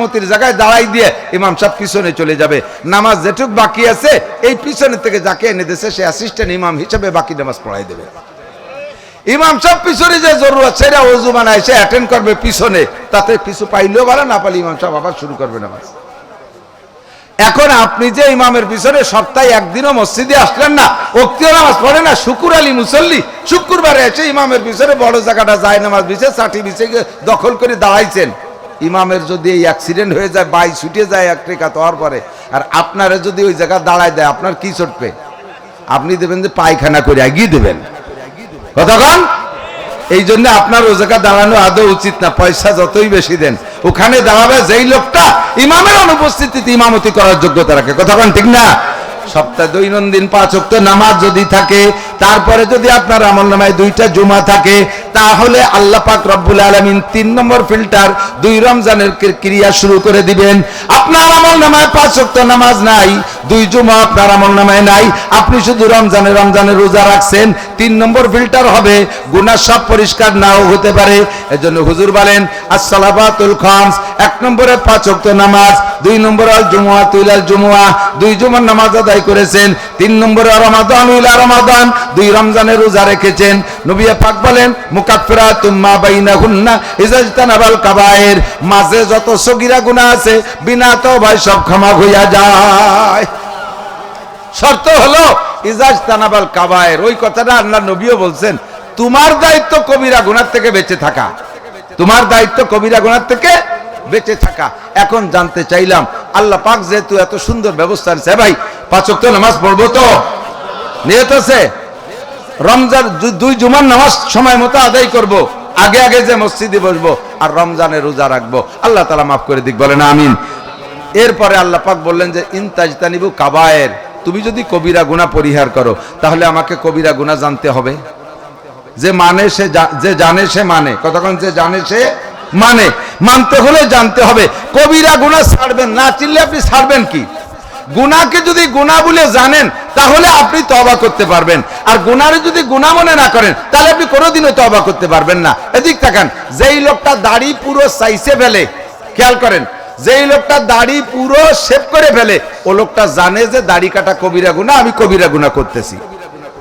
ইমামতির জায়গায় দাঁড়াই দিয়ে ইমাম সাহেব পিছনে চলে যাবে। নামাজ যেটুক বাকি আছে এই পিছনে থেকে যাকে এনে দিয়েছে সে অ্যাসিস্ট্যান্ট ইমাম হিসেবে বাকি নামাজ পড়াই দেবে। ইমাম সাহেব পিছনে যে জরুরত সেটা ওযু বানায় সে অ্যাটেন্ড করবে পিছনে, তাতে কিছু পাইলেও ভালো, না পাইলে ইমাম সাহেব আবার শুরু করবে নামাজ। এখন আপনি যে ইমামের পিছনে সপ্তাহে একদিনও মসজিদে আসলেন না, ওক্তিও নামাজ পড়ে না, শুকুর আলী মুসল্লি, শুক্রবারে এসে ইমামের পিছনে বড় জায়গাটা যায় নামাজ বিছে চাটি বিছে দখল করে দাঁড়াইছেন। ইমামের যদি এই অ্যাক্সিডেন্ট হয়ে যায়, বাই ছুটে যায় এক রেখাত হওয়ার পরে, আর আপনারা যদি ওই জায়গা দাঁড়ায় দেয়, আপনার কি চটবে? আপনি দেবেন যে পায়খানা করে এগিয়ে দেবেন। কতক্ষণ? এই জন্য আপনার ওই জায়গা দাঁড়ানো আদৌ উচিত না, পয়সা যতই বেশি দেন। ওখানে দাঁড়াবে যেই লোকটা ইমামের অনুপস্থিতিতে ইমামতি করার যোগ্যতা রাখে। কতক্ষণ ঠিক না? সপ্তাহে দৈনন্দিন 5 ওয়াক্ত নামাজ যদি থাকে, তারপরে যদি আপনার আমলনামায় 2টা জুমা থাকে, তাহলে আল্লাহ পাক রব্বুল আলামিন 3 নম্বর ফিল্টার 2 রমজানের ক্রিয়া শুরু করে দিবেন। আপনার আমলনামায় 5 ওয়াক্ত নামাজ নাই, 2 জুমা আপনার আমলনামায় নাই, আপনি শুধু রমজানের রোজা রাখছেন, 3 নম্বর ফিল্টার হবে, গুনাহ সব পরিষ্কার নাও হতে পারে। এজন্য হুজুর বলেন as-সালাবাতুল খামস, 1 নম্বরে 5 ওয়াক্ত নামাজ, 2 নম্বরে আল জুমআতুল জুমআ, 2 জুমার নামাজ আদায় করেছেন, 3 নম্বরে রমাদান ইলা রমাদান, 2 রমজানের রোজা রেখেছেন। নবী পাক বলেন মুকাফফিরাতুম মা বাইনাহুন্না ইজাজতানাবাল কাবায়ের, মাঝে যত সগীরা গুনাহ আছে বিনা তওবায় সব ক্ষমা হইয়া যায়। শর্ত হলো ইজাজতানাবাল কাবায়ের। ওই কথাটা আল্লাহ নবীও বলছেন, তোমার দায়িত্ব কবিরা গুনাহ থেকে বেঁচে থাকা, তোমার দায়িত্ব কবিরা গুনাহ থেকে বেঁচে থাকা। এখন জানতে চাইলাম আল্লাহ পাক যেহেতু এত সুন্দর ব্যবস্থা আছে, ভাই 5 ওয়াক্ত নামাজ পড়বো তো? নিয়ত আছে? রমজান 2 জুমার নামাজ সময় মতো আদায় করব, আগে আগে যে মসজিদে বসবো, আর রমজানের রোজা রাখবো। আল্লাহ তাআলা মাফ করে দিক, বলেন আমিন। এরপরে আল্লাহ পাক বললেন যে ইনতাজতানিবু কাবায়ের, তুমি যদি কবিরা গুনাহ পরিহার করো, তাহলে আমাকে কবিরা গুনাহ জানতে হবে। যে মানে সে, যে জানে সে মানে। কতক্ষণ? যে জানে সে মানে। মানতে হলে জানতে হবে। কবিরা গুনাহ ছাড়বেন না, চিনলে আপনি ছাড়বেন কি? গুনাহকে যদি গুনাহ বলে জানেন তাহলে আপনি তওবা করতে পারবেন, আর গুনাহরে যদি গুনাহ মনে না করেন তাহলে আপনি কোনোদিনও তওবা করতে পারবেন না। এদিক তাকান, যেই লোকটা দাড়ি পুরো চাইছে ফেলে, খেয়াল করেন, যেই লোকটা দাড়ি পুরো শেভ করে ফেলে, ও লোকটা জানে যে দাড়ি কাটা কবিরা গুনাহ, আমি কবিরা গুনাহ করতেছি,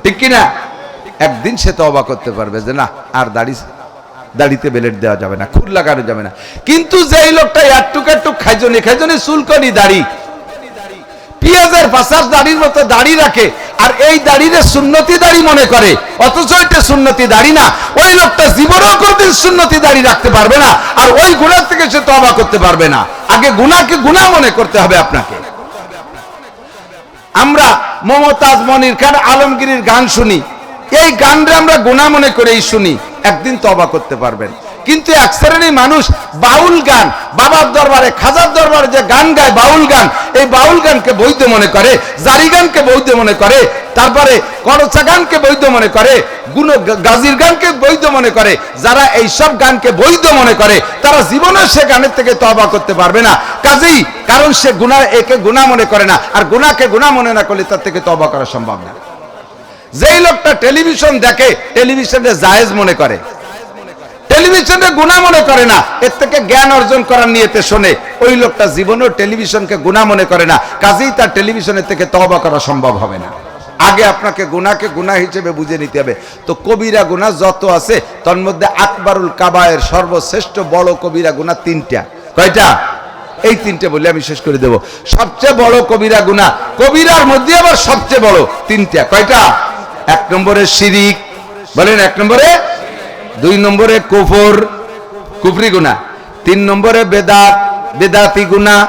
ঠিক কি না? একদিন সে তওবা করতে পারবে যে না, আর দাড়িতে বেলেট দেওয়া যাবে না, খুর লাগানো যাবে না। কিন্তু যেই লোকটা একটুক খাইজনে চুলকনি দাড়ি, পেঁয়াজের পাশার দাড়ির মতো দাড়ি রাখে, আর এই দাড়িরে সুন্নতি দাড়ি মনে করে, অথচ এটা সুন্নতি দাড়ি না, ওই লোকটা জীবনেও কোনদিন সুন্নতি দাড়ি রাখতে পারবে না, আর ওই গুনাহ থেকে সে তওবা করতে পারবে না। আগে গুনাহকে গুনাহ মনে করতে হবে আপনাকে। আমরা মমতাজ, মনির খান, আলমগীরের গান শুনি, এই গানটা আমরা গুনাহ মনে করেই শুনি, একদিন তওবা করতে পারবেন। কিন্তু এক শ্রেণীর মানুষ বাউল গান, বাবার দরবারে, খাজার দরবারে যে গান গায় বাউল গান, এই বাউল গানকে বৈধ মনে করে, জারি গানকে বৈধ মনে করে, তারপরে করচা গানকে বৈধ মনে করে, গাজির গানকে বৈধ মনে করে। যারা এই সব গানকে বৈধ মনে করে তারা জীবনে সে গানের থেকে তওবা করতে পারবে না। কাজেই কারণ সে গুনাহ, একে গুনাহ মনে করে না, আর গুনাহকে গুনাহ মনে না করলে তার থেকে তওবা করা সম্ভব না। যেই লোকটা টেলিভিশন দেখে, টেলিভিশনে জায়েজ মনে করে, টেলিভিশনে গুনাহ মনে করে না, এর থেকে জ্ঞান অর্জন করার নিয়তে শোনে, ওই লোকটা জীবনেও টেলিভিশনকে গুনাহ মনে করে না, কাজেই তার টেলিভিশনের থেকে তওবা করা সম্ভব হবে না। আগে আপনাকে গুনাহকে গুনাহ হিসেবে বুঝে নিতে হবে। তো কবিরা গুনাহ যত আছে তার মধ্যে আকবারুল কাবায়ের, সর্বশ্রেষ্ঠ বড় কবিরা গুনাহ 3টা। কয়টা? এই 3টে বলে আমি শেষ করে দেব। সবচেয়ে বড় কবিরা গুনাহ, কবিরার মধ্যে আবার সবচেয়ে বড় 3টা। কয়টা? 1 নম্বরে শিরিক, বলেন 1 নম্বরে, 2 নম্বরে কুফর, কুফরি গুনাহ, 3 নম্বরে বেদাত, বেদাতি গুনাহ।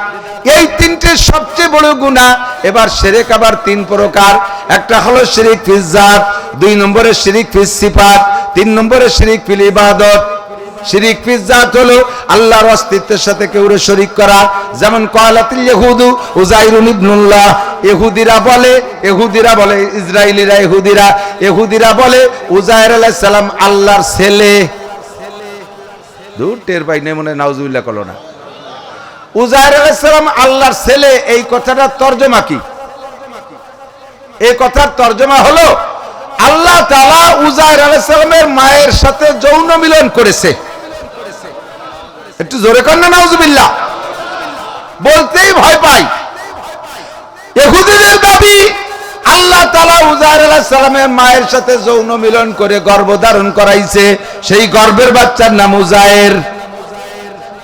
এই 3টে সবচেয়ে বড় গুনাহ। এবার শিরক আবার 3 প্রকার। একটা হলো শিরিক ফিজ জাত, 2 নম্বরে শিরিক ফিজ সিফাত, 3 নম্বরে শিরিক ফিল ইবাদত। শিরিক ফিজ জাত হলো আল্লাহর অস্তিত্বের সাথে কেউরে শরীক করা, যেমন ক্বালাতিল ইহুদু উযাইরুন ইবনুল্লাহ, ইহুদিরা বলে ইহুদিরা বলে উযাইর আলাইহিস সালাম আল্লাহর ছেলে। দূর টের পাই নাই মনে, নাউজুবিল্লাহ কলো না। উযাইর আলাইহিস সালাম আল্লাহর ছেলে, এই কথাটার তরজমা কি? এই কথার তরজমা হলো আল্লাহ তাআলা উযাইর আলাইহিস সালামের মায়ের সাথে যৌন মিলন করেছে। একটু জোরে কর না, নাউজুবিল্লাহ। আল্লাহ উজাইর আলাইহিস সালামের মায়ের সাথে যৌন মিলন করে গর্ভধারণ করাইছে, সেই গর্ভের বাচ্চার নাম উজাইর।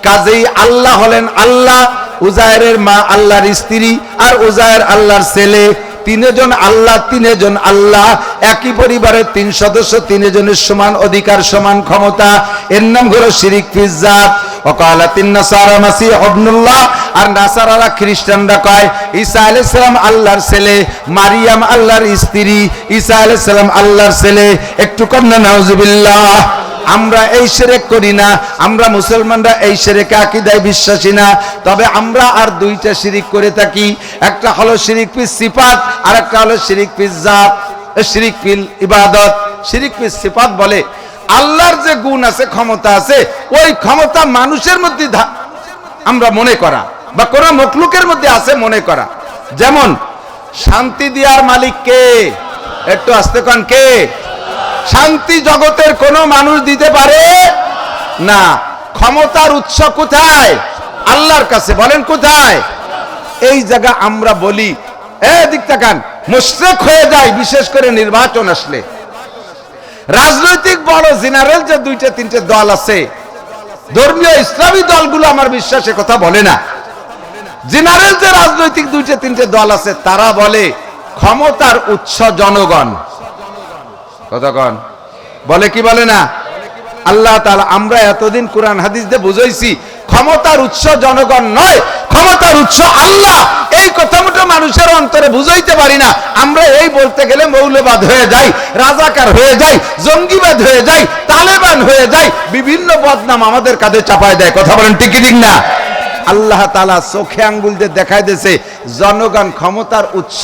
কাজেই আল্লাহ হলেন আল্লাহ, উজাইরের মা আল্লাহর স্ত্রী, আর উজাইর আল্লাহর ছেলে। তিনজন আল্লাহ, তিনজন আল্লাহ, একই পরিবারের তিন সদস্য, তিনজনের সমান অধিকার, সমান ক্ষমতা। এর নাম হলো শিরিক ফিজ জাত। ওয়াকালাতিন নাসারা মাসিহ ইবনুল্লাহ, আর নাসারারা খ্রিস্টানরা কয় ঈসা আলাইহিস সালাম আল্লাহর ছেলে, মারিয়াম আল্লাহর স্ত্রী, ঈসা আলাইহিস সালাম আল্লাহর ছেলে। একটু কন্না নাউজুবিল্লাহ। আমরা এই শিরক করি না, আমরা মুসলমানরা এই শিরকে আকীদায় বিশ্বাসী না। তবে আমরা আর দুইটা শিরিক করে থাকি, একটা হলো শিরিক ফিস সিফাত, আর একটা হলো শিরিক ফিস জাত, শিরিক ফিল ইবাদত। শিরিক ফিস সিফাত বলে আল্লাহর যে গুণ আছে, ক্ষমতা আছে, ওই ক্ষমতা মানুষের মধ্যে আমরা মনে করা, বা কোন মখলুকের মধ্যে আছে মনে করা। যেমন শান্তি দেওয়ার মালিক কে? একটু আস্তে কন, কে? শান্তি জগতের কোন মানুষ দিতে পারে না। ক্ষমতার উৎস কোথায়? আল্লাহর কাছে। বলেন কোথায়? এই জায়গা আমরা বলি দিক তাকান, মুশরিক হয়ে যায়, বিশেষ করে নির্বাচন আসলে। রাজনৈতিক বড় জেনারেল যে দুইটা তিনটে দল আছে, ধর্মীয় ইসলামী দলগুলো আমার বিশ্বাসের কথা বলে না। জেনারেল যে রাজনৈতিক দুইটা তিনটে দল আছে, তারা বলে ক্ষমতার উৎস জনগণ। কতক্ষণ বলে কি বলে না? আল্লাহ তাআলা, আমরা এতদিন কোরআন হাদিস দিয়ে বুঝাইছি ক্ষমতার উৎস জনগণ নয়, ক্ষমতার উৎস আল্লাহ। এই কথা মতো মানুষের অন্তরে বুঝাইতে পারি না। আমরা এই বলতে গেলে মৌলবাদ হয়ে যাই, রাজাকার হয়ে যাই, জঙ্গিবাদ হয়ে যাই, তালেবান হয়ে যাই, বিভিন্ন বদনাম আমাদের কাঁধে চাপায় দেয়। কথা বলেন ঠিক কি ঠিক না? আল্লাহ তাআলা চোখে আঙ্গুল দিয়ে দেখাই দিয়েছে জনগণ ক্ষমতার উৎস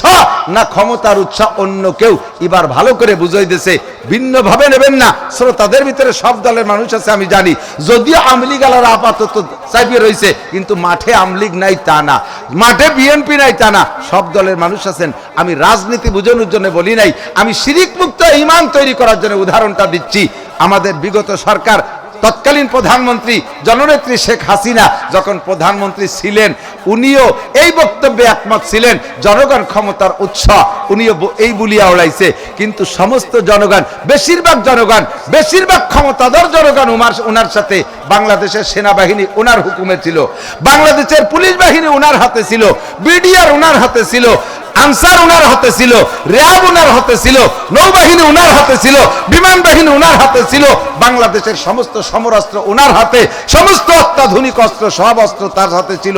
না ক্ষমতার উৎস অন্য কেউ। এবার ভালো করে বুঝাই দিয়েছে, ভিন্ন ভাবে নেবেন না। শ্রোতাদের ভিতরে সব দলের মানুষ আছে আমি জানি, যদিও আমলিগ আলারা আপাতত চাইপে রয়েছে, কিন্তু মাঠে আমলিগ নাই তা না, মাঠে বিএনপি নাই তা না, সব দলের মানুষ আছেন। আমি রাজনীতি বুঝানোর জন্য বলি নাই, আমি শিরিক মুক্ত ঈমান তৈরি করার জন্য উদাহরণটা দিচ্ছি। আমাদের বিগত সরকার, তৎকালীন প্রধানমন্ত্রী জননেত্রী শেখ হাসিনা যখন প্রধানমন্ত্রী ছিলেন, উনিও এই বক্তব্যে একমত ছিলেন জনগণ ক্ষমতার উৎস। উনিও এই বুলিয়া উড়াইছে, কিন্তু সমস্ত জনগণ, বেশিরভাগ জনগণ, বেশিরভাগ ক্ষমতাধর জনগণ ওনার সাথে। বাংলাদেশের সেনাবাহিনী ওনার হুকুমে ছিল, বাংলাদেশের পুলিশ বাহিনী ওনার হাতে ছিল, বিডিআর ওনার হাতে ছিল, আনসার ওনার হাতে ছিল, র্যাব ওনার হাতে ছিল, নৌবাহিনী ওনার হাতে ছিল, বিমান বাহিনী ওনার হাতে ছিল, বাংলাদেশের সমস্ত সমরাস্ত্র ওনার হাতে, সমস্ত অত্যাধুনিক অস্ত্র, সব অস্ত্র তার হাতে ছিল।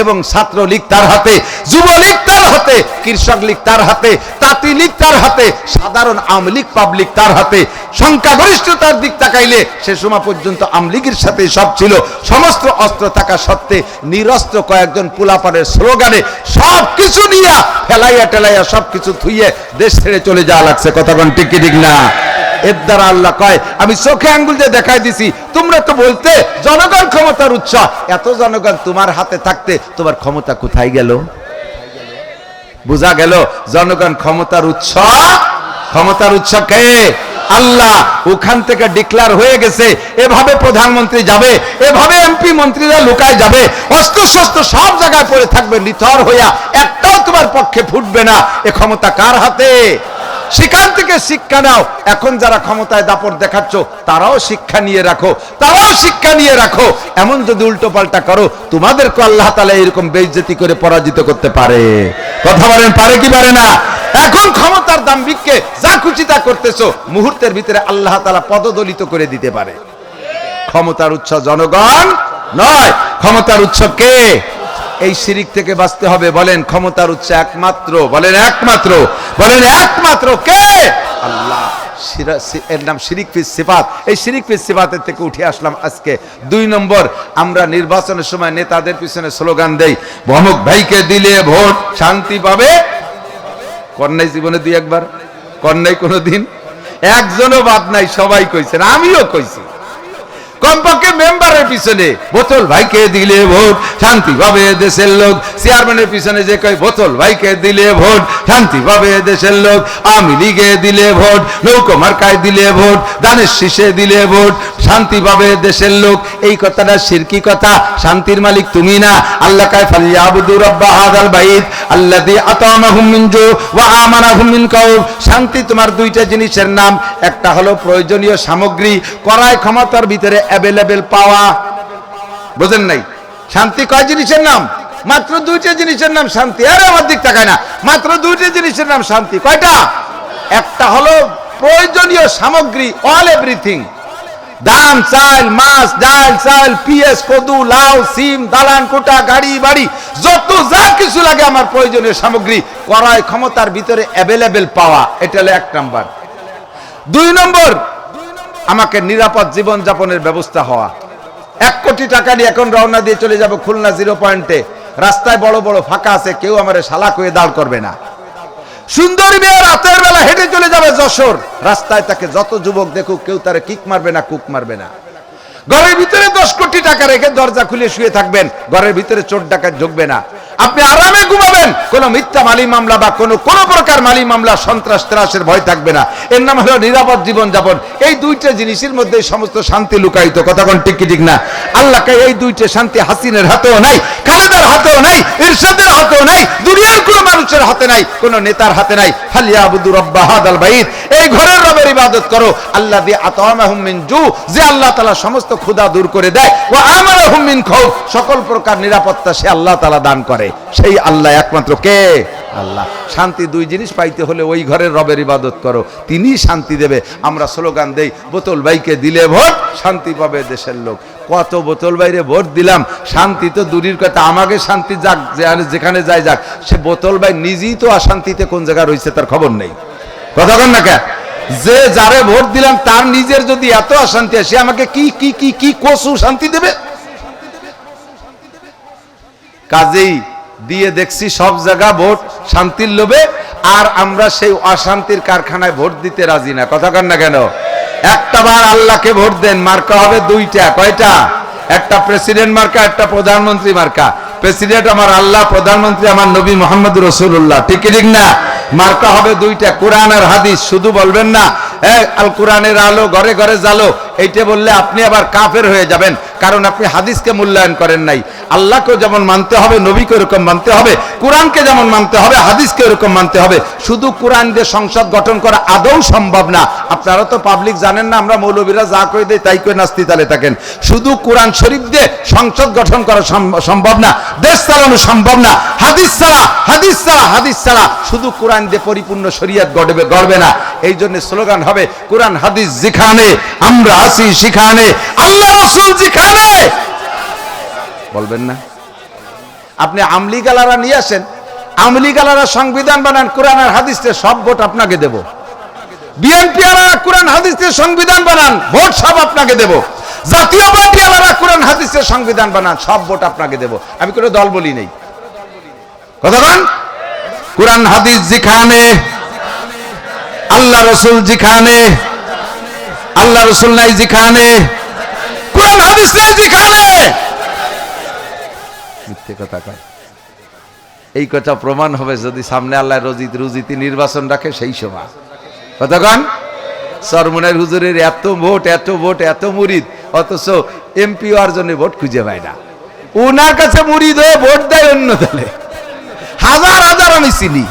এবং ছাত্রলীগ তার হাতে, যুবলীগ তার হাতে, কৃষক লীগ তার হাতে, তাঁতি লীগ তার হাতে, সাধারণ আমলীগ পাবলিক তার হাতে। সংখ্যাগরিষ্ঠতার দিক তাকাইলে সে সময় পর্যন্ত আমলীগের সাথে সব ছিল। সমস্ত অস্ত্র থাকা সত্ত্বে নিরস্ত্র কয়েকজন পোলাপানের স্লোগানে সব কিছু নিয়ে ফেলাইয়া টেলাইয়া সবকিছু থুইয়ে দেশ ছেড়ে চলে যাওয়া লাগছে। কথা কোন ঠিক কি ঠিক না? এর দ্বারা আল্লাহ কয়, আমি চোখে আঙ্গুল দিয়ে দেখাই দিছি, তোমরা তো বলতে জনগণ ক্ষমতার উৎস। এত জনগণ তোমার হাতে থাকতে তোমার ক্ষমতা কোথায় গেল? বোঝা গেল জনগণ ক্ষমতার উৎস। ক্ষমতার উৎস কে? আল্লাহ। ওখান থেকে ডিক্লার হয়ে গেছে, এভাবে প্রধানমন্ত্রী যাবে, এভাবে এমপি মন্ত্রীরা লুকায় যাবে, অস্ত্র শস্ত্র সব জায়গায় পড়ে থাকবে নিথর হইয়া, একটাও তোমার পক্ষে ফুটবে না। এ ক্ষমতা কার হাতে? সেখান থেকে শিক্ষা নাও। এখন যারা ক্ষমতায় দাপট দেখাচ্ছ, তারাও শিক্ষা নিয়ে রাখো, তারাও শিক্ষা নিয়ে রাখো। এমন যদি উল্টো পাল্টা করো, তোমাদেরকে আল্লাহ তাআলা এরকম বেইজ্জতি করে পরাজিত করতে পারে। কথা বলেন, পারে কি পারে না? এখন ক্ষমতার দাম বিক্কে যা খুশি তা করতেছো, মুহূর্তের ভিতরে আল্লাহ তাআলা পদদলিত করে দিতে পারে। ক্ষমতার উৎস জনগণ নয়, ক্ষমতার উৎস কে? এই শিরিক থেকে বাঁচতে হবে। বলেন ক্ষমতার উৎস একমাত্র, বলেন একমাত্র, বলেন একমাত্র কে? আল্লাহ। এর নাম শিরিক ফিস সিফাত। এই শিরিক ফিস সিফাতের থেকে উঠে আসলাম আজকে 2 নম্বর। আমরা নির্বাচনের সময় নেতাদের পিছনে স্লোগান দেই, অমুক ভাইকে দিলে ভোট শান্তি পাবে। কন্যাই জীবনে 2-1 কন্যাই কোনোদিন একজনও বাদ নাই, সবাই কইছেন, আমিও কইছি। কমপক্ষে মেম্বারের পিছনে বোতল ভাইকে দিলে ভোট শান্তি পাবে দেশের লোক, চেয়ারম্যানের পিছনে যে কয় বোতল ভাইকে দিলে ভোট শান্তি পাবে দেশের লোক, আওয়ামী লীগে দিলে ভোট, নৌকা মার্কায় দিলে ভোট, দানের শীষে দিলে ভোট শান্তি পাবে দেশের লোক। এই কথাটা শিরকি কথা। শান্তির মালিক তুমি না। আল্লাহ কায় ফালিয়াবুদু রাব্বা হাযাল বাইত আল্লাযী আতামাহুম মিন জু ওয়া আমানাহুম মিন কাউফ। শান্তি তোমার দুইটা জিনিসের নাম, একটা হলো প্রয়োজনীয় সামগ্রী ক্রয় ক্ষমতার ভিতরে অ্যাভেলেবেল পাওয়া। বুঝেন নাই? শান্তি কয় জিনিসের নাম? মাত্র দুইটা জিনিসের নাম শান্তি। আরে আমার দিক তাকায় না, মাত্র দুইটা জিনিসের নাম শান্তি। কয়টা? একটা হলো প্রয়োজনীয় সামগ্রী, অল এভরিথিং, ধান চাল মাছ ডাল চাল পিএস কদু লাউ সিম দালান কোটা গাড়ি বাড়ি যত যা কিছু লাগে আমার প্রয়োজনীয় সামগ্রী ক্রয় ক্ষমতার ভিতরে অ্যাভেলেবেল পাওয়া, এটা হলো এক নাম্বার। 2 নম্বর, আমাকে নিরাপদ জীবন যাপনের ব্যবস্থা হওয়া। 1 কোটি টাকা নিয়ে এখন রওনা দিয়ে চলে যাব খুলনা 0 পয়েন্টে, রাস্তায় বড় বড় ফাঁকা আছে, কেউ আমারে শালা কয়ে দাঁড় করবে না। সুন্দরী মেয়ে রাতের বেলা হেঁটে চলে যাবে যশোর, রাস্তায় তাকে যত যুবক দেখুক কেউ তারে কিক মারবে না, কুক মারবে না। ঘরের ভিতরে 10 কোটি টাকা রেখে দরজা খুলে শুয়ে থাকবেন, ঘরের ভিতরে চোর ডাকাত ঢুকবে না, আপনি আরামে ঘুমাবেন, কোনো মিথ্যা মালি মামলা বা কোনো প্রকার মালি মামলা সন্ত্রাস ত্রাসের ভয় থাকবে না। এর নাম হলো নিরাপদ জীবন যাপন। এই দুইটা জিনিসের মধ্যে সমস্ত শান্তি লুকায়িত। কথা কোন ঠিক কি ঠিক না? আল্লাহকে এই দুইটা শান্তি হাসিনের হাতেও নাই, খালেদার হাতেও নাই, ইরশাদের হাতেও নাই, দুনিয়ার কোনো মানুষের হাতে নাই, কোনো নেতার হাতে নাই। ফালিয়াবুদু রাব্বা হাযাল বাইত, এই ঘরের রবের ইবাদত করো। আল্লাযী আতামাহুম মিন জু, যে আল্লাহ তাআলা সমস্ত ক্ষুধা দূর করে দেয়, ওয়া আমানাহুম মিন খাউফ, সকল প্রকার নিরাপত্তা সে আল্লাহ তাআলা দান করে। সেই আল্লাহ একমাত্র কে? আল্লাহ। শান্তি দুই জিনিস পাইতে হলে ওই ঘরের রবের ইবাদত করো, তিনিই শান্তি দেবে। আমরা স্লোগান দেই বোতল ভাইকে দিলে ভোট শান্তি পাবে দেশের লোক। কত বোতল বাইরে ভোট দিলাম, শান্তি তো দূরের কথা, আমাকে শান্তি যাক, যেখানে যায় যাক, সে বোতল ভাই নিজেই তো অশান্তিতে কোন জায়গায় রয়েছে তার খবর নেই। কথা কন না কে? যে যারে ভোট দিলাম তার নিজের যদি এত অশান্তি আসে, আমাকে কি কি কি কি কসু শান্তি দেবে? কাজেই দিয়ে দেখছি সব জায়গা ভোট শান্তির লোভে, আর আমরা সেই অশান্তির কারখানায় ভোট দিতে রাজি না। কথা কন না কেন? একটা বার আল্লাহকে ভোট দেন, মার্কা হবে 2টা। কয়টা? একটা প্রেসিডেন্ট মার্কা, একটা প্রধানমন্ত্রী মার্কা। প্রেসিডেন্ট আমার আল্লাহ, প্রধানমন্ত্রী আমার নবী মুহাম্মদ রাসূলুল্লাহ। ঠিক ঠিক না? মার্কা হবে 2টা, কোরআন আর হাদিস। শুধু বলবেন না আল কোরআনের আলো ঘরে ঘরে জ্বালো, এইটা বললে আপনি আবার কাফের হয়ে যাবেন, কারণ আপনি হাদিসকে মূল্যায়ন করেন নাই। আল্লাহকে যেমন মানতে হবে, নবীকে এরকম মানতে হবে, কোরআনকে যেমন মানতে হবে, হাদিসকে এরকম মানতে হবে। শুধু কোরআন দিয়ে সংসদ গঠন করা আদৌ সম্ভব না। আপনারা তো পাবলিক জানেন না, আমরা মৌলবীরা যা কই দেয় তাই কই নাস্তি তালে থাকেন। শুধু কোরআন শরীফ দিয়ে সংসদ গঠন করা সম্ভব না, দেশ চালানো সম্ভব না। হাদিস ছাড়া হাদিস ছাড়া হাদিস ছাড়া শুধু কোরআন দিয়ে পরিপূর্ণ শরীয়ত গড়বে না। এই জন্য স্লোগান হবে কোরআন হাদিস যেখানে, আমরা আছি সেখানে, আল্লাহ রাসূল যেখানে। বলবেন না? আপনি আমলি গালারা নিয়ে আসেন, আমলি গালারা সংবিধান বানান, কোরআন আর হাদিস দিয়ে সব ভোট আপনাকে দেব। বিএনপি আলারা কোরআন হাদিস দিয়ে সংবিধান বানান, ভোট সব আপনাকে দেব। জাতীয় পার্টি আলারা কোরআন হাদিস দিয়ে সংবিধান বানান, সব ভোট আপনাকে দেব। আমি কোনো দল বলি নেই। কথা বল, কোরআন হাদিস যেখানে, আল্লাহ রাসূল যেখানে, আল্লাহ রাসূল নাই যেখানে, কোরআন হাদিস নাই যেখানে। মিথ্যে কথা কয়। এই কথা প্রমাণ হবে যদি সামনে আল্লাহ রুজিতি নির্বাচন রাখে সেই সময়। কথা কন? সরমনের হুজুরের এত ভোট এত ভোট এত মুরিদ, অথচ এমপি হওয়ার জন্য ভোট খুঁজে পায় না। উনার কাছে মুরিদ হয়ে ভোট দেয় অন্য দলে। হাজার হাজার আমি চিনি।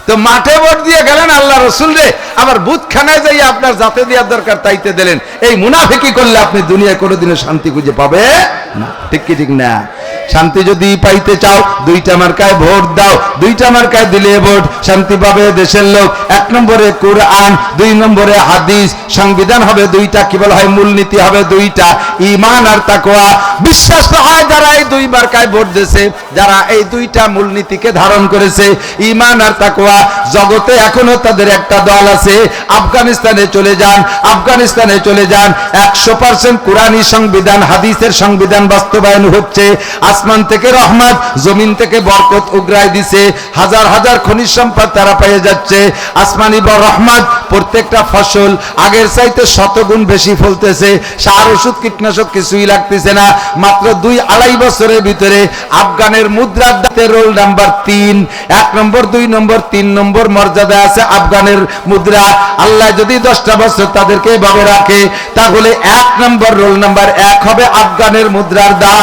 তো মাঠে ভোট দিয়ে গেলেন আল্লাহ রসুল রে, আবার বুথখানায় যাই আপনার যাতে দেওয়ার দরকার তাইতে দিলেন। এই মুনাফিকি করলে আপনি দুনিয়ায় কোনোদিনও শান্তি খুঁজে পাবে না। ঠিক কি ঠিক না? শান্তি যদি পাইতে চাও 2টা মার্কায় ভোট দাও, 2টা মার্কায় দিলে ভোট শান্তি পাবে দেশের লোক। 1 নম্বরে কোরআন, 2 নম্বরে হাদিস। সংবিধান হবে 2টা, কি বলা হয় মূলনীতি হবে 2টা, ঈমান আর তাকওয়া। বিশ্বাস হয় যারা এই 2 মার্কায় ভোট দিয়েছে, যারা এই 2টা মূলনীতিকে ধারণ করেছে, ঈমান আর তাকওয়া। জগতে এখনো তাদের একটা দল আছে, আফগানিস্তানে চলে যান, আফগানিস্তানে চলে যান, 100% কোরআনী সংবিধান হাদিসের সংবিধান বাস্তবায়ন হচ্ছে। আসমান থেকে রহমত, জমিন থেকে বরকত উগরাই দিছে, হাজার হাজার খনিজ সম্পদ তারা পেয়ে যাচ্ছে। আসমানি রহমত প্রত্যেকটা ফসল আগের চাইতে শতগুণ বেশি ফলতেছে, সার ওষুধ কীটনাশক কিছুই লাগতেছে না। মাত্র 2-2.5 বছরের ভিতরে আফগানের মুদ্রার দাঁতে রোল নাম্বার 3, 1 নম্বর 2 নম্বর 3 নম্বর মর্যাদা আছে আফগানের মুদ্রা। আল্লাহ যদি 10টা বছর তাদেরকে এভাবে রাখে, তাহলে 1 নম্বর রোল নাম্বার 1 হবে আফগানের মুদ্রার দাম।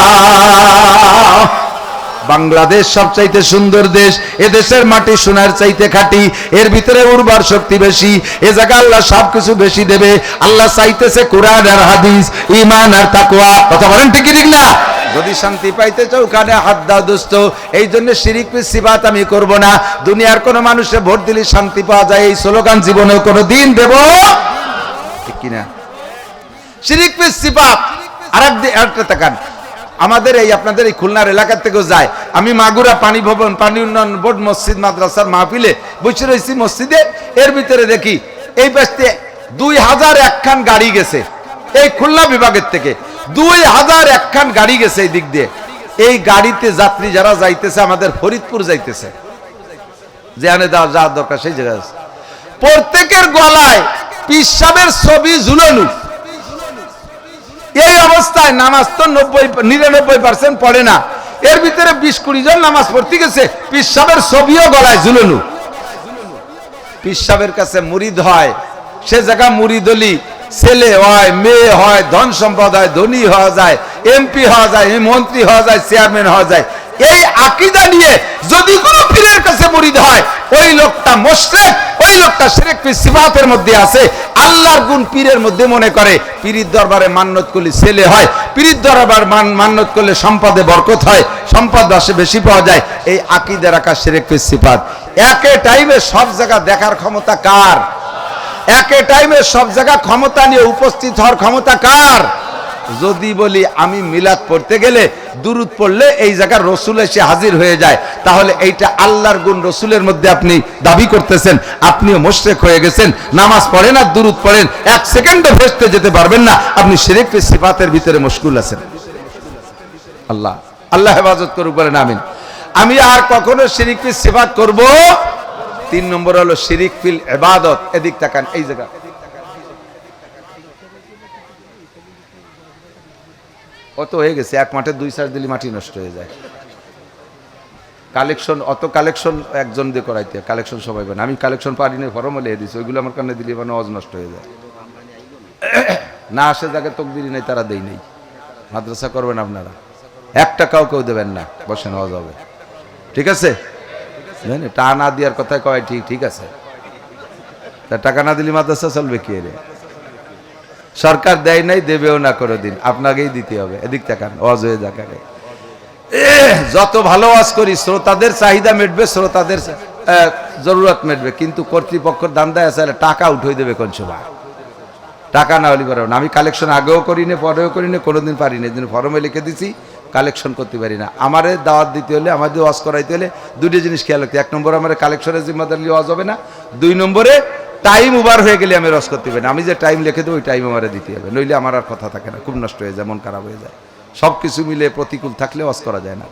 বাংলাদেশ সবচাইতে সুন্দর দেশ, এ দেশের মাটি সোনার চাইতে খাঁটি, এর ভিতরে উর্বর শক্তি বেশি, এ জায়গা আল্লাহ সবকিছু বেশি দেবে। আল্লাহ চাইতেছে কোরআন আর হাদিস, ঈমান আর তাকওয়া। কথা বলেন ঠিক কি ঠিক না? যদি শান্তি পাইতে চাও কানে হাত দাও দোস্ত। এই জন্য শিরিক সিফাত আমি করব না। দুনিয়ার কোন মানুষে ভোট দিলে শান্তি পাওয়া যায়, এই স্লোগান জীবনে কোনো দিন দেব ঠিক কিনা? শিরিক সিফাত আরেকটা তাকান, আমাদের এই আপনাদের এই খুলনার এলাকা থেকেও যায়। আমি মাগুরা পানি ভবন, পানি উন্নয়ন বোর্ড, মসজিদ মাদ্রাসার মাহফিলে বসে রয়েছি মসজিদে, এর ভিতরে দেখি এই পাশে 2001 খান গাড়ি গেছে এই খুলনা বিভাগের থেকে, 2001 খান গাড়ি গেছে এই দিক দিয়ে। এই গাড়িতে যাত্রী যারা যাইতেছে আমাদের ফরিদপুর যাইতেছে, যেখানে যাওয়ার দরকার সেই জায়গায় আছে। প্রত্যেকের গলায় পীর সাহেবের ছবি ঝুলানো। এই অবস্থায় নামাজ তো 99% পড়ে না, এর ভিতরে 20-20 জন নামাজ পড়তে গেছে, পীর সাহেবের ছবিও গলায় ঝুলানো। পীর সাহেবের কাছে মুরিদ হয়, সে জায়গা মুরিদ হলি ছেলে হয়, মেয়ে হয়, ধন সম্পদ হয়, ধনী হওয়া যায়, এমপি হওয়া যায়, মন্ত্রী হওয়া যায়, চেয়ারম্যান হওয়া যায়। এই আকীদা নিয়ে যদি কোনো পীরের কাছে মুরিদ হয়, ওই লোকটা মুশরিক, ওই লোকটা শিরক সিফাতের মধ্যে আছে। আল্লাহর গুণ পীরের মধ্যে মনে করে, পীরের দরবারে মান্নত করলে ছেলে হয়, পীরের দরবার মান্নত করলে সম্পদে বরকত হয়, সম্পদ আসে বেশি পাওয়া যায়। এই আকীদা রাখা শিরক সিফাত। একে টাইমে সব জায়গা দেখার ক্ষমতা কার? একে টাইমে সব জায়গা ক্ষমতা নিয়ে উপস্থিত হওয়ার ক্ষমতা কার? যদি বলি আমি মিলাদ পড়তে গেলে দুরুদ পড়লে এই জায়গার রসুল এসে হাজির হয়ে যায়, তাহলে এইটা আল্লাহর গুণ রসুলের মধ্যে আপনি দাবি করতেছেন, আপনিও মুশরিক হয়ে গেছেন। নামাজ পড়েন আর দুরুদ পড়েন, 1 সেকেন্ডও ভেস্তে যেতে পারবেন না, আপনি শিরক সিফাতের ভিতরে মশগুল আছেন। আল্লাহ আল্লাহ হেফাজত করুক, বলেন আমিন। আমি আর কখনো শিরক সিফাত করব। 3 নম্বর হলো শিরিক ফিল ইবাদত। এদিক তাকান, এই জায়গা অত হয়ে গেছে, 1 মাঠে 2 সার দিলে মাটি নষ্ট হয়ে যায়। কালেকশন, অত কালেকশন একজন দিয়ে করাইতে, কালেকশন সবাই বানায়। আমি কালেকশন পারি না, ফরম লিয়ে দিছি, ওইগুলো আমার কানে দিলে মানে অজ নষ্ট হয়ে যায়। না আসে জায়গায় তকদিরি নেই, তারা দেই নেই। মাদ্রাসা করবেন আপনারা, 1 টাকাও কেউ দেবেন না, বসেন অজ হবে। ঠিক আছে? টাকা না দেওয়ার কথা কয়, ঠিক আছে। তা টাকা না দিলে মাদ্রাসা চলবে কি? রে সরকার দেয় নাই, দেবেও না কোনোদিন, আপনাকেই দিতে হবে। এদিক তাকান, ওয়াজ হয়ে যাকারে যত ভালো ওয়াজ করি শ্রোতাদের চাহিদা মিটবে, শ্রোতাদের জরুরত মিটবে, কিন্তু কর্তৃপক্ষের দান্দায় আছে টাকা উঠে দেবে কোন সময়। টাকা না হলে পারবো না। আমি কালেকশন আগেও করি না, পরেও করি না, কোনোদিন পারি না। যেদিন ফরমে লিখে দিছি কালেকশন করতে পারি না। আমারে দাওয়াত দিতে হলে, আমাদের ওয়াজ করাইতে হলে 2টি জিনিস খেয়াল রাখতে। 1 নম্বরে আমার কালেকশনের জিম্মাদার নিয়ে ওয়াজ হবে না। 2 নম্বরে টাইম ওভার হয়ে গেলে আমি রস করতে পারি না। আমি যে টাইম লিখে দেবো ওই টাইম আমার দিতে হবে, নইলে আমার আর কথা থাকে না, খুব নষ্ট হয়ে যায়, মন খারাপ হয়ে যায়। সব কিছু মিলে প্রতিকূল থাকলে ওয়াজ করা যায় না।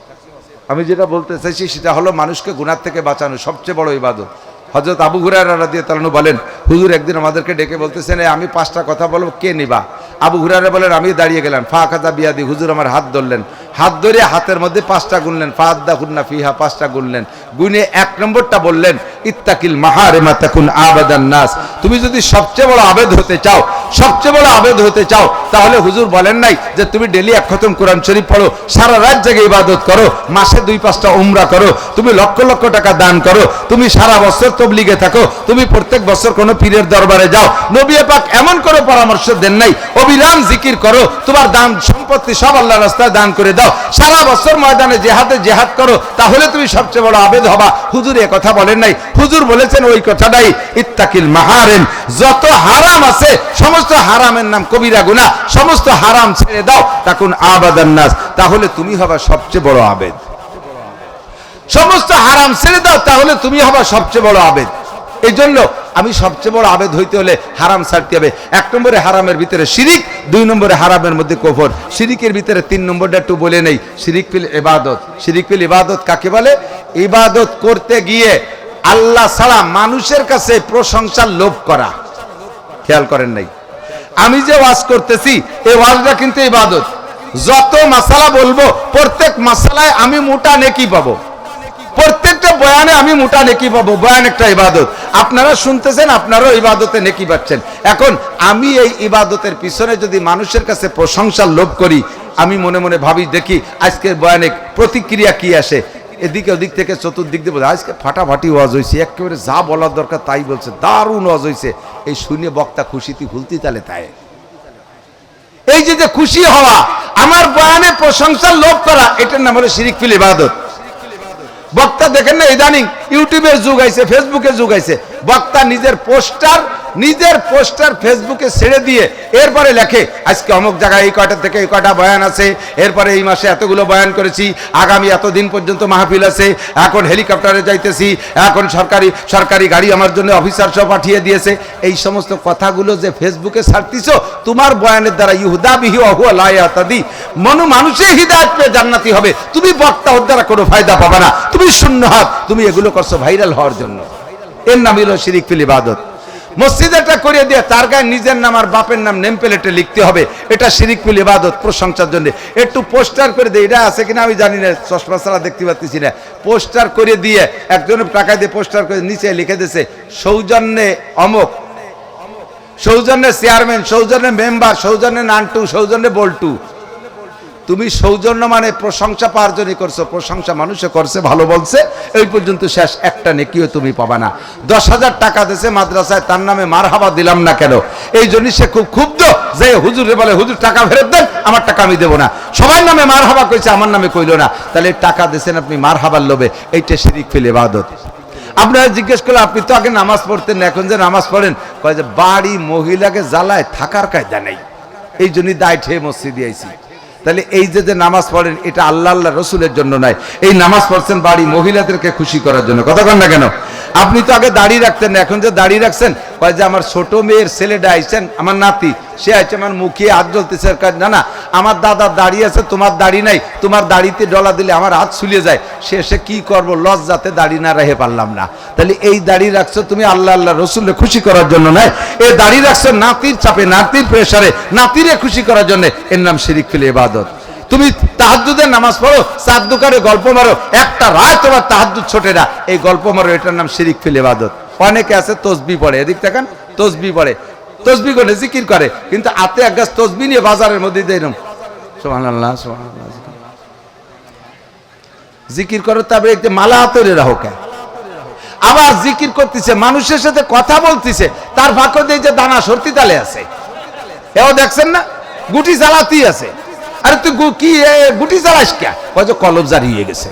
আমি যেটা বলতে চাইছি সেটা হলো মানুষকে গুনাহ থেকে বাঁচানো সবচেয়ে বড় ইবাদত। হযরত আবু হুরায়রা রাদিয়াল্লাহু আনহু বলেন, হুজুর একদিন আমাদেরকে ডেকে বলতেছেন, আমি 5টা কথা বলবো, কে নিবা? আবু হুরায়রা বলেন, আমি দাঁড়িয়ে গেলাম। ফাখাযা বিয়াদি, হুজুর আমার হাত ধরলেন, হাত ধরে হাতের মধ্যে 5টা গুনলেন, ফাআদাহুন্না ফিহা, 5টা গুনলেন, গুনে 1 নম্বরটা বললেন, ইত্তাকিল মাহারিমা তাকুন আবাদান নাস। তুমি যদি সবচেয়ে বড় আবেদ হতে চাও, সবচেয়ে বড় আবেদ হতে চাও, তাহলে হুজুর বলেন নাই যে তুমি ডেলি 1 খতম কোরআন শরীফ পড়ো, সারা রাত জেগে ইবাদত করো, মাসে 2-5টা উমরা করো, তুমি লক্ষ লক্ষ টাকা দান করো, তুমি সারা বছর তাবলীগে থাকো, তুমি প্রত্যেক বছর কোনো পীরের দরবারে যাও। নবী পাক এমন কোনো পরামর্শ দেন নাই, অবিরাম জিকির করো, তোমার দান সম্পত্তি সব আল্লাহর রাস্তায় দান করে দাও, সারা বছর ময়দানে জিহাদ করো, তাহলে তুমি সবচেয়ে বড় আবেদ হবা। হুজুর এ কথা বলেন নাই, হুজুর বলেছেন ওই কথাটাই, ইত্তাকিল মাহারিম, যত হারাম আছে সমস্ত হারামের নাম কবিরা গুনাহ, সমস্ত হারাম ছেড়ে দাও, তাকুন আবাদান নাস, তাহলে তুমি হবা সবচেয়ে বড় আবেদ। সমস্ত হারাম ছেড়ে দাও, তাহলে তুমি হবা সবচেয়ে বড় আবেদ। এই জন্য আমি সবচেয়ে বড় আবেদ হইতে হলে হারাম ছাড়তে হবে। 1 নম্বরে হারামের ভিতরে শিরিক, 2 নম্বরে হারামের মধ্যে কুফর, শিরিকের ভিতরে 3 নম্বরটা একটু বলে নেই, শিরিক ফিল ইবাদত। শিরিক ফিল ইবাদত কাকে বলে? ইবাদত করতে গিয়ে আল্লাহ ছাড়া মানুষের কাছে প্রশংসার লোভ করা। খেয়াল করেন নাই? আমি যে ওয়াজ করতেছি এই ওয়াজটা কিন্তু ইবাদত। যত মাসালা বলবো প্রত্যেক মাসালায় আমি মোটা নেকি পাবো, প্রত্যেকটা বয়ানে আমি মোটা নেকি পাবো। বয়ান একটা ইবাদত, আপনারা শুনতেছেন, আপনারাও ইবাদতে নেকি পাচ্ছেন। এখন আমি এই ইবাদতের পিছনে যদি মানুষের কাছে প্রশংসার লোভ করি, আমি মনে মনে ভাবি দেখি আজকের বয়ানে প্রতিক্রিয়া কি আসে। এদিকে ওদিক থেকে চতুর্দিক দিয়ে আজকে ফাটাফাটি ওয়াজ হয়েছে, একেবারে যা বলার দরকার তাই বলছে, দারুণ ওয়াজ হয়েছে। এই শুনে বক্তা খুশিতে ভুলতি তালে তাই। এই যে খুশি হওয়া, আমার বয়ানে প্রশংসার লোভ করা, এটার নাম হলো শিরিক ফিল ইবাদত। বক্তা দেখেন না, ইদানিং ইউটিউবের যুগ আইছে, ফেসবুকের যুগ আইছে। বক্তা নিজের পোস্টার ফেসবুকে ছেড়ে দিয়ে এরপরে লেখে আজকে অমুক জায়গায় এই কয়টা থেকে এই কয়টা বয়ান আছে, এরপরে এই মাসে এতগুলো বয়ান করেছি, আগামী এতদিন পর্যন্ত মাহফিল আছে, এখন হেলিকপ্টারে যাইতেছি, এখন সরকারি গাড়ি আমার জন্য অফিসার সব পাঠিয়ে দিয়েছে। এই সমস্ত কথাগুলো যে ফেসবুকে ছাড়তিছ, তোমার বয়ানের দ্বারা ইহুদা বিহি ওয়া লা ইয়াতাদি, মানুষের হিদায়াত পেয়ে জান্নাতি হবে, তুমি বক্তা ওর দ্বারা কোনো ফায়দা পাবে না, তুমি শূন্য হাত, তুমি এগুলো করছো ভাইরাল হওয়ার জন্য। এর নাম হলো শিরিক ফিল ইবাদত। মসজিদেটা করে দিয়ে তার গায়ে নিজের নাম আর বাপের নাম নেম প্লেটে লিখতে হবে, এটা শিরিক ফিল ইবাদত, প্রশংসার জন্য। একটু পোস্টার করে দিয়ে, এটা আছে কিনা আমি জানি না, চশমা ছাড়া দেখতে পাচ্ছি না, পোস্টার করে দিয়ে একজনের টাকা দিয়ে পোস্টার করে নিচে লিখে দিয়েছে সৌজন্যে অমুক, সৌজন্যে চেয়ারম্যান, সৌজন্যে মেম্বার, সৌজন্যে নান্টু, সৌজন্যে বল্টু। তুমি সৌজন্য মানে প্রশংসা পাওয়ার জন্য করছো, প্রশংসা মানুষে করছে, ভালো বলছে, এই পর্যন্ত শেষ, একটা নেকিও তুমি পাবা না। 10,000 টাকা দিয়েছে মাদ্রাসায়, তার নামে মারহাবা দিলাম না কেন? এই জন্য সে খুব ক্ষুব্ধ, যে হুজুরে বলে হুজুর টাকা ফেরত দেন, আমার টাকা আমি দেবো না। সবার নামে মারহাবা কইছে, আমার নামে কইলো না, তাহলে টাকা দিয়েছেন আপনি মারহাবার লোভে, এইটা শিরিক ফিল ইবাদত। আপনারা জিজ্ঞেস করলে আপনি তো আগে নামাজ পড়তেন না, এখন যে নামাজ পড়েন, কয় যে বাড়ি মহিলাকে জ্বালায় থাকার কায়দা নেই, এই জন্যই দায় ঠেয়ে মসজিদে আইছি। তাহলে এই যে নামাজ পড়েন, এটা আল্লাহ রসুলের জন্য নয়, এই নামাজ পড়ছেন বাড়ি মহিলাদেরকে খুশি করার জন্য। কথা কন না কেন? আপনি তো আগে দাড়ি রাখতেন না, এখন যে দাড়ি রাখছেন, কয় যে আমার ছোট মেয়ের ছেলেটা আইছেন, আমার নাতি, সে আইছে, আমার মুখে হাত জ্বলতেছে, না না আমার দাদার দাড়ি আছে, তোমার দাড়ি নাই, তোমার দাড়িতে ডলা দিলে আমার হাত ছুলিয়ে যায়, সে কি করবো, লজ্জাতে দাড়ি না রেখে পারলাম না। তাহলে এই দাড়ি রাখছো তুমি আল্লাহ রসুলকে খুশি করার জন্য নয়, এই দাড়ি রাখছো নাতির চাপে, নাতির প্রেসারে, নাতিরে খুশি করার জন্য, এর নাম শিরিক ফিল ইবাদত। তুমি তাহাজ্জুদের নামাজ পড়ো, চার দোকানে গল্প মারো, একটা রাত তোমার তাহাজ্জুদ ছোটে না, এই গল্প মারো, এটার নাম শিরিক ফিল ইবাদত। অনেকে আছে তসবিহ পড়ে, এদিক দেখেন তসবিহ পড়ে, তসবিহ করে জিকির করে, কিন্তু হাতে এক গাছ তসবিহ নিয়ে বাজারের মধ্যে দিয়ে সুবহানাল্লাহ সুবহানাল্লাহ জিকির করো, তারপরে একটু মালা হাতে রাখো। আবার জিকির করতেছে, মানুষের সাথে কথা বলতেছে, তার ফাঁকে দিয়ে যে দানা সর্তি তালে আছে, এও দেখছেন না, গুটি জ্বালাতেই আছে। আরে তুই কি গুটি জ্বালাস কে? কলব জারি হয়ে গেছে।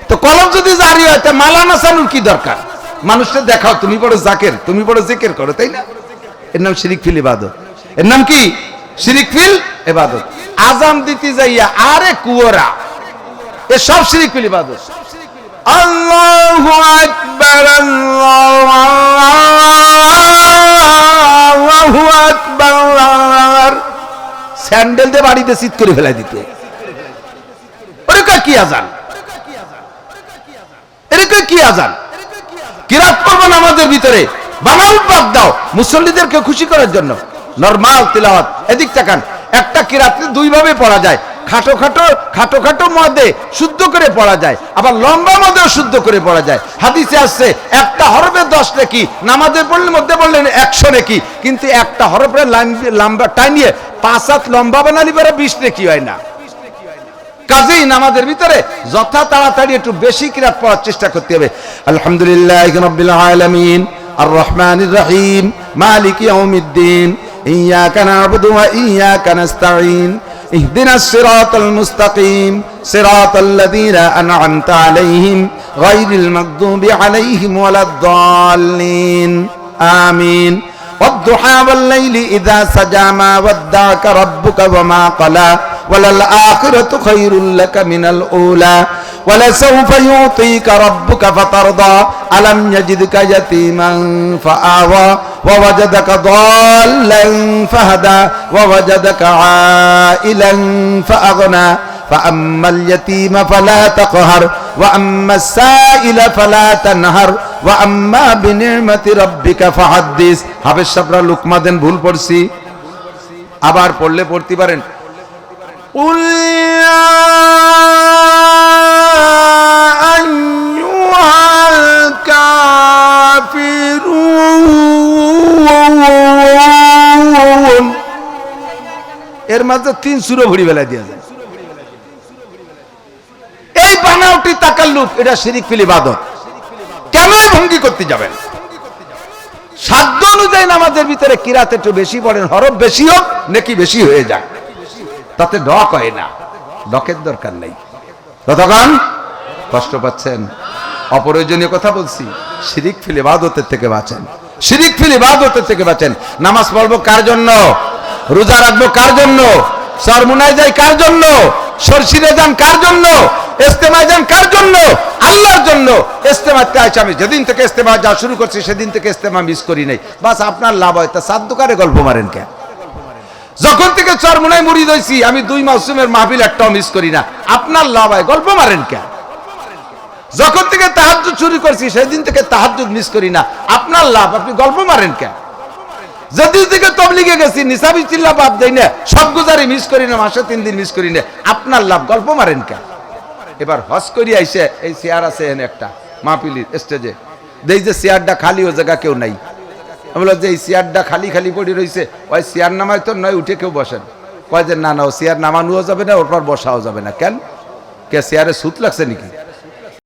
তো কলব যদি জারি হয়, তা মালা নাচানোর কি দরকার? মানুষকে দেখাও তুমি বড় জাকের, তুমি বড় জিকির করো, তাই না? এর নাম শিরিক ফিল ইবাদত। এর নাম কি? শিরিক ফিল ইবাদত। আজান দিতে যাইয়া আরে কুয়োরা, এ সব শিরিক ফিল ইবাদত। আল্লাহু আকবার, আল্লাহু আকবার, স্যান্ডেল দিয়ে বাড়িতে চিৎ করে ফেলাই দিতে, ওরে কি আজান? এরকম কি আজান? কিরাত করবো নামাজের ভিতরে, বানাও বাদ দাও, মুসল্লিদেরকে খুশি করার জন্য নরমাল তিলাওয়াত। এদিক তাকান, একটা কিরাত দুই ভাবে পড়া যায়, খাটো খাটো মধ্যে শুদ্ধ করে পড়া যায়, আবার লম্বা মধ্যেও শুদ্ধ করে পড়া যায়। হাদিসে আসছে একটা হরফে 10 নেকি, নামাজের পড়লে মধ্যে পড়লেন 100 নেকি, কিন্তু একটা হরফের লম্বা টাইনিয়ে 5 হাত লম্বা বানালি পরে 20 নেকি হয় না। কাজেই নামাজের ভিতরে যথা তাড়াতাড়ি একটু বেশি কিরাত পড়ার চেষ্টা করতে হবে। আলহামদুলিল্লাহি রাব্বিল আলামিন, আর রহমানির রহিম, মালিকি ইয়াউমিদ্দিন, ইয়াকা না'বুদু ওয়া ইয়াকা নাস্তাঈন, ইহদিনাস সিরাতাল মুস্তাকিম, সিরাতাল লাযীনা আন'আমতা আলাইহিম, গায়রিল মাগদুবি আলাইহিম ওয়ালাদ-দাল্লিন। আমিন। والضحى والليل إذا سجى ما ودعك ربك وما قلى وللآخرة خير لك من الأولى ولسوف يعطيك ربك فترضى ألم يجدك يتيما فآوى ووجدك ضالا فهدى ووجدك عائلا فأغنى فأما اليتيم فلا تقهر وأما السائل فلا تنهر وأما بنعمة ربك فحدث। হাফেজ সাহেবরা লুকমা দেন, ভুল পড়ছি, আবার পড়লে পড়তে পারেন। قل يا أيها الكافرون, এর মাঝে 3 সূরা ভরি বেলা দিয়া যায়। এই বানাওটি তাকাল্লুফ, এটা শিরিক ফিল ইবাদত। কেন ভঙ্গি করতে যাবেন? সাধ্য অনুযায়ী নামাজের ভিতরে কিরাত একটু বেশি পড়েন, হরফ বেশি হোক, নেকি বেশি হয়ে যায়, তাতে ডক হয় না, ডকের দরকার নেই। কতক্ষণ কষ্ট পাচ্ছেন? অপ্রয়োজনীয় কথা বলছি। শিরিক ফিল ইবাদতের থেকে বাঁচেন, শিরিক ফিল ইবাদতের থেকে বাঁচেন। নামাজ পড়বো কার জন্য? রোজা রাখবো কার জন্য? সরমুনায় যাই কার জন্য? সরসিরে যান কার জন্য? ইস্তেমায় যান কার জন্য? আল্লাহর জন্য। ইস্তেমাতে আইছি আমি, যেদিন থেকে ইস্তেমা যা শুরু করছি সেদিন থেকে ইস্তেমা মিস করি নাই। বাস আপনার লাভ হয়, তা সাদ্দুকারে গল্প মারেন কেন? যখন থেকে চরমুনায় মুরিদ হইছি আমি 2 মাসুমের মাহফিল একটাও মিস করি না। আপনার লাভ হয়, গল্প মারেন কেন? যখন থেকে তাহাজ্জুদ শুরু করছি সেদিন থেকে তাহাজ্জুদ মিস করি না। আপনার লাভ, আপনি গল্প মারেন কেন? যেদিন থেকে তবলিগে গেছি নিসাবি চিল্লা বাদ দেই না, সব গুজারি মিস করি না, মাসে 3 দিন মিস করি না। আপনার লাভ, গল্প মারেন কেন? এবার হজ করি আইসে এই চেয়ার আছে এখানে একটা মাহফিলির স্টেজে, দেই যে চেয়ারটা খালি, ও জায়গা কেউ নাই। আমি বললাম যে এই চেয়ারটা খালি খালি পড়ে রয়েছে, ওই চেয়ার নামায় তো নয়, উঠে কেউ বসেন। কয় যে না না, ও চেয়ার নামানোও যাবে না, ওর পর বসাও যাবে না। কেন? কে চেয়ারে সুত লাগছে নাকি?